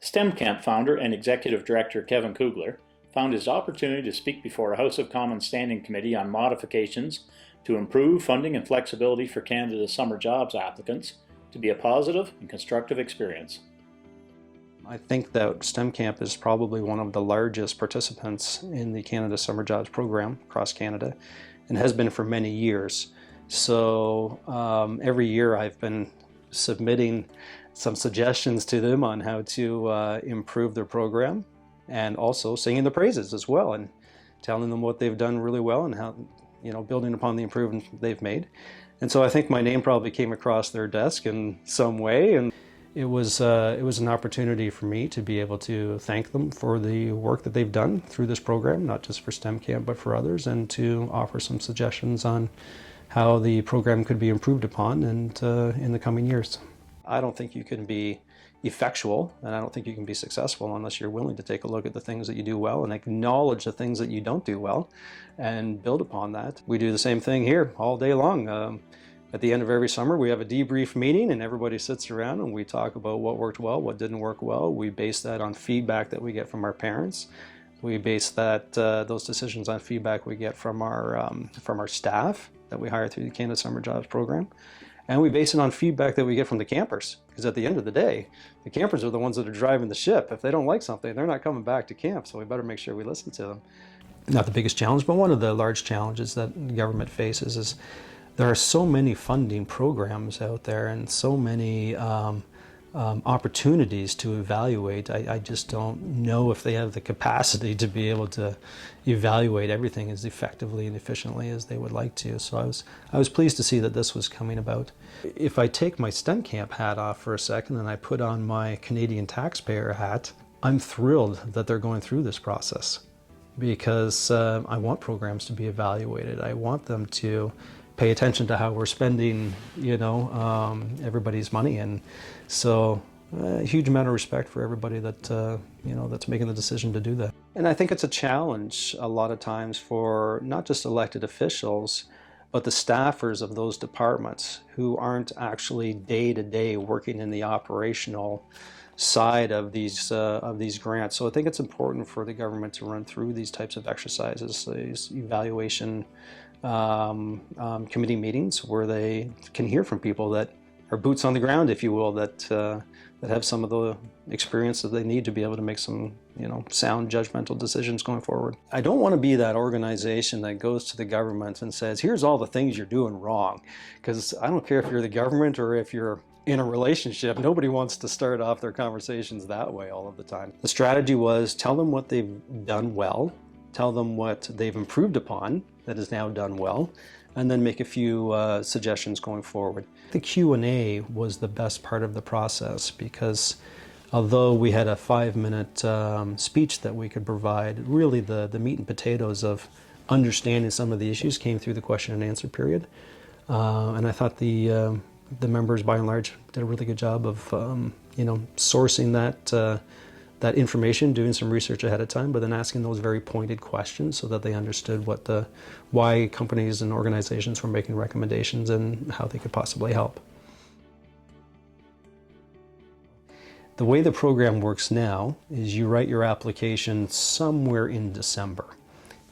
STEM Camp founder and executive director Kevin Cougler found his opportunity to speak before a House of Commons Standing Committee on modifications to improve funding and flexibility for Canada's summer jobs applicants to be a positive and constructive experience. I think that STEM Camp is probably one of the largest participants in the Canada Summer Jobs program across Canada and has been for many years. So every year I've been submitting some suggestions to them on how to improve their program, and also singing the praises as well and telling them what they've done really well and how, building upon the improvements they've made. And so I think my name probably came across their desk in some way, and it was an opportunity for me to be able to thank them for the work that they've done through this program, not just for STEM Camp but for others, and to offer some suggestions on how the program could be improved upon and in the coming years. I don't think you can be effectual, and I don't think you can be successful unless you're willing to take a look at the things that you do well and acknowledge the things that you don't do well and build upon that. We do the same thing here all day long. At the end of every summer, we have a debrief meeting and everybody sits around and we talk about what worked well, what didn't work well. We base that on feedback that we get from our parents. We base that those decisions on feedback we get from our staff that we hire through the Canada Summer Jobs program. And we base it on feedback that we get from the campers, because at the end of the day, the campers are the ones that are driving the ship. If they don't like something, they're not coming back to camp, so we better make sure we listen to them. Not the biggest challenge, but one of the large challenges that the government faces is there are so many funding programs out there and so many opportunities to evaluate. I just don't know if they have the capacity to be able to evaluate everything as effectively and efficiently as they would like to. So I was pleased to see that this was coming about. If I take my STEM Camp hat off for a second and I put on my Canadian taxpayer hat, I'm thrilled that they're going through this process, because I want programs to be evaluated. I want them to pay attention to how we're spending, everybody's money. And so a huge amount of respect for everybody that, that's making the decision to do that. And I think it's a challenge a lot of times for not just elected officials, but the staffers of those departments who aren't actually day-to-day working in the operational side of these grants. So I think it's important for the government to run through these types of exercises, these evaluation committee meetings, where they can hear from people that are boots on the ground, if you will, that have some of the experience that they need to be able to make some, sound judgmental decisions going forward. I don't want to be that organization that goes to the government and says, here's all the things you're doing wrong, because I don't care if you're the government or if you're in a relationship. Nobody wants to start off their conversations that way all of the time. The strategy was tell them what they've done well, tell them what they've improved upon that is now done well, and then make a few suggestions going forward. The Q&A was the best part of the process, because although we had a 5-minute speech that we could provide, really the meat and potatoes of understanding some of the issues came through the question and answer period. And I thought the members by and large did a really good job of sourcing that information, doing some research ahead of time, but then asking those very pointed questions so that they understood why companies and organizations were making recommendations and how they could possibly help. The way the program works now is you write your application somewhere in December,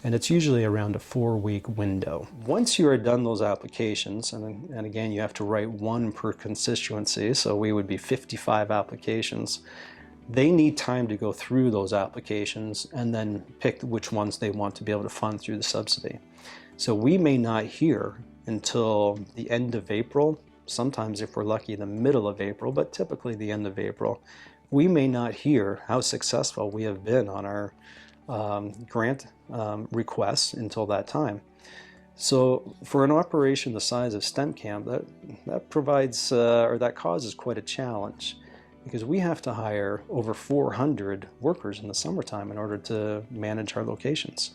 and it's usually around a 4-week window. Once you are done those applications, and again, you have to write one per constituency, so we would be 55 applications. They need time to go through those applications and then pick which ones they want to be able to fund through the subsidy. So we may not hear until the end of April, sometimes if we're lucky the middle of April, but typically the end of April. We may not hear how successful we have been on our grant requests until that time. So for an operation the size of STEM Camp, that provides or that causes quite a challenge, because we have to hire over 400 workers in the summertime in order to manage our locations.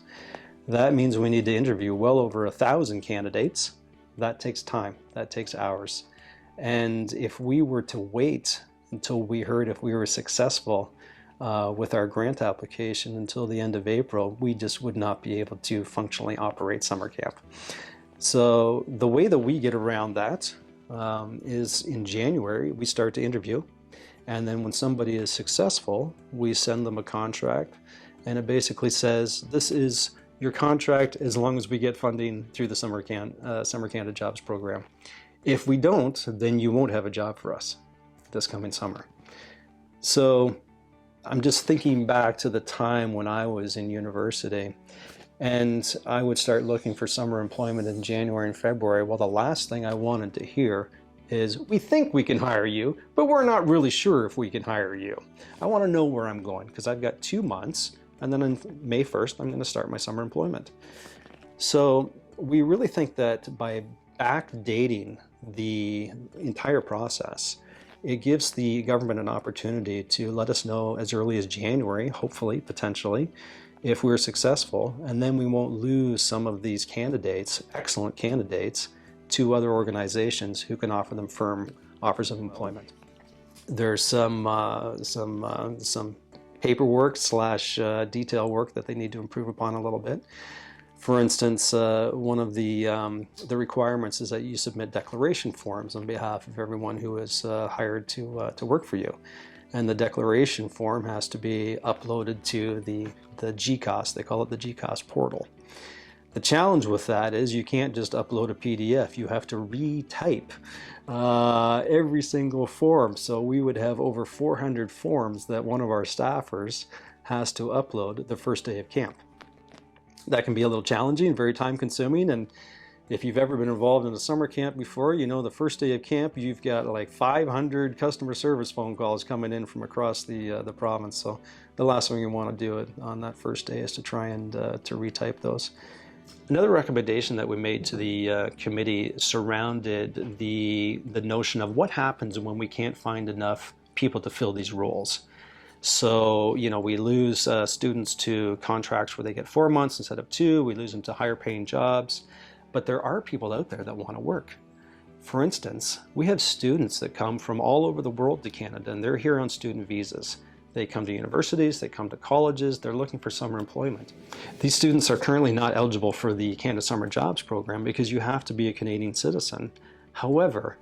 That means we need to interview well over 1,000 candidates. That takes time, that takes hours. And if we were to wait until we heard if we were successful with our grant application until the end of April, we just would not be able to functionally operate summer camp. So the way that we get around that is in January, we start to interview. And then when somebody is successful, we send them a contract, and it basically says, this is your contract as long as we get funding through the Summer Canada Jobs Program. If we don't, then you won't have a job for us this coming summer. So I'm just thinking back to the time when I was in university, and I would start looking for summer employment in January and February. Well, the last thing I wanted to hear is, we think we can hire you, but we're not really sure if we can hire you. I want to know where I'm going, because I've got 2 months, and then on May 1st, I'm going to start my summer employment. So we really think that by backdating the entire process, it gives the government an opportunity to let us know as early as January, hopefully, potentially, if we're successful, and then we won't lose some of these candidates, excellent candidates, to other organizations who can offer them firm offers of employment. There's some paperwork / detail work that they need to improve upon a little bit. For instance, one of the requirements is that you submit declaration forms on behalf of everyone who is hired to work for you. And the declaration form has to be uploaded to the GCOS, they call it the GCOS portal. The challenge with that is you can't just upload a PDF, you have to retype every single form. So we would have over 400 forms that one of our staffers has to upload the first day of camp. That can be a little challenging, very time consuming, and if you've ever been involved in a summer camp before, you know the first day of camp you've got like 500 customer service phone calls coming in from across the province. So the last thing you want to do on that first day is to try and to retype those. Another recommendation that we made to the committee surrounded the notion of what happens when we can't find enough people to fill these roles. So, you know, we lose students to contracts where they get 4 months instead of 2, we lose them to higher paying jobs, but there are people out there that want to work. For instance, we have students that come from all over the world to Canada, and they're here on student visas. They come to universities, they come to colleges, they're looking for summer employment. These students are currently not eligible for the Canada Summer Jobs Program because you have to be a Canadian citizen. However,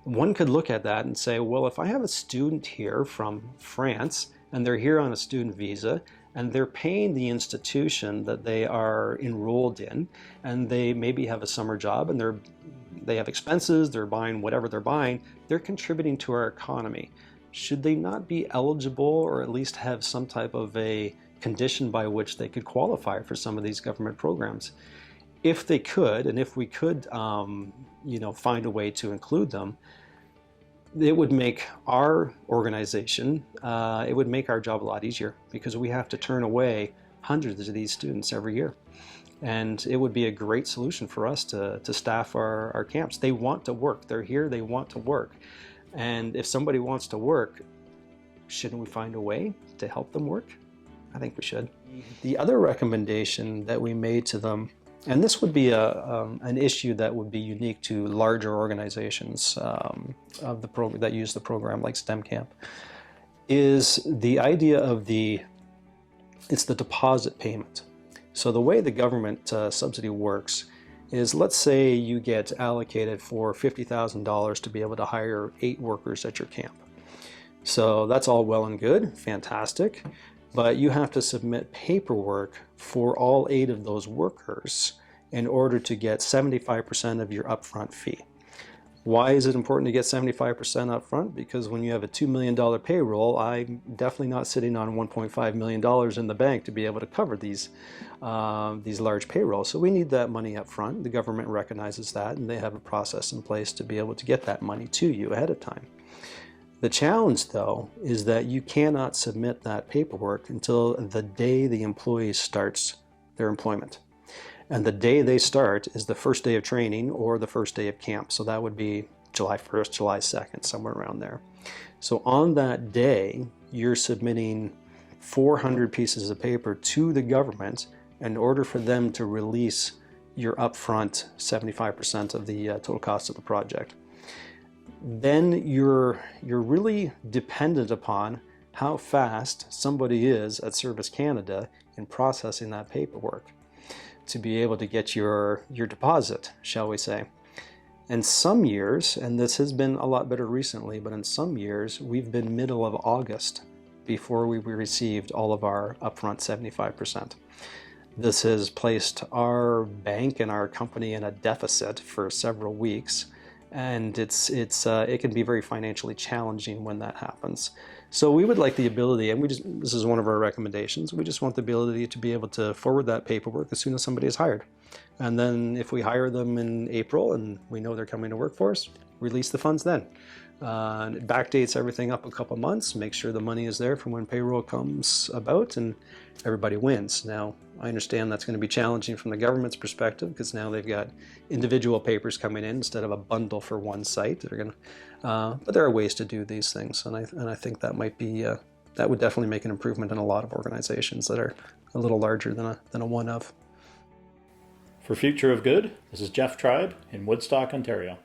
one could look at that and say, well, if I have a student here from France and they're here on a student visa and they're paying the institution that they are enrolled in, and they maybe have a summer job and they have expenses, they're buying whatever they're buying, they're contributing to our economy. Should they not be eligible, or at least have some type of a condition by which they could qualify for some of these government programs? If they could, and if we could find a way to include them, it would make our organization, it would make our job a lot easier, because we have to turn away hundreds of these students every year. And it would be a great solution for us to staff our camps. They want to work, they're here, they want to work. And if somebody wants to work, shouldn't we find a way to help them work? I think we should. The other recommendation that we made to them, and this would be an issue that would be unique to larger organizations that use the program, like STEM Camp, is the idea of it's the deposit payment. So the way the government subsidy works is, let's say you get allocated for $50,000 to be able to hire 8 workers at your camp. So that's all well and good, fantastic, but you have to submit paperwork for all 8 of those workers in order to get 75% of your upfront fee. Why is it important to get 75% up front? Because when you have a $2 million payroll, I'm definitely not sitting on $1.5 million in the bank to be able to cover these large payrolls. So we need that money up front. The government recognizes that, and they have a process in place to be able to get that money to you ahead of time. The challenge, though, is that you cannot submit that paperwork until the day the employee starts their employment. And the day they start is the first day of training or the first day of camp. So that would be July 1st, July 2nd, somewhere around there. So on that day, you're submitting 400 pieces of paper to the government in order for them to release your upfront 75% of the total cost of the project. Then you're really dependent upon how fast somebody is at Service Canada in processing that paperwork to be able to get your deposit, shall we say. And some years, and this has been a lot better recently, but in some years, we've been middle of August before we received all of our upfront 75%. This has placed our bank and our company in a deficit for several weeks, and it can be very financially challenging when that happens. So we would like the ability, and this is one of our recommendations, we just want the ability to be able to forward that paperwork as soon as somebody is hired. And then if we hire them in April and we know they're coming to work for us, release the funds then. And it backdates everything up a couple months, make sure the money is there for when payroll comes about, and everybody wins. Now, I understand that's going to be challenging from the government's perspective, because now they've got individual papers coming in instead of a bundle for one site. But there are ways to do these things, and I think that might be that would definitely make an improvement in a lot of organizations that are a little larger than a one of. For Future of Good, this is Jeff Tribe in Woodstock, Ontario.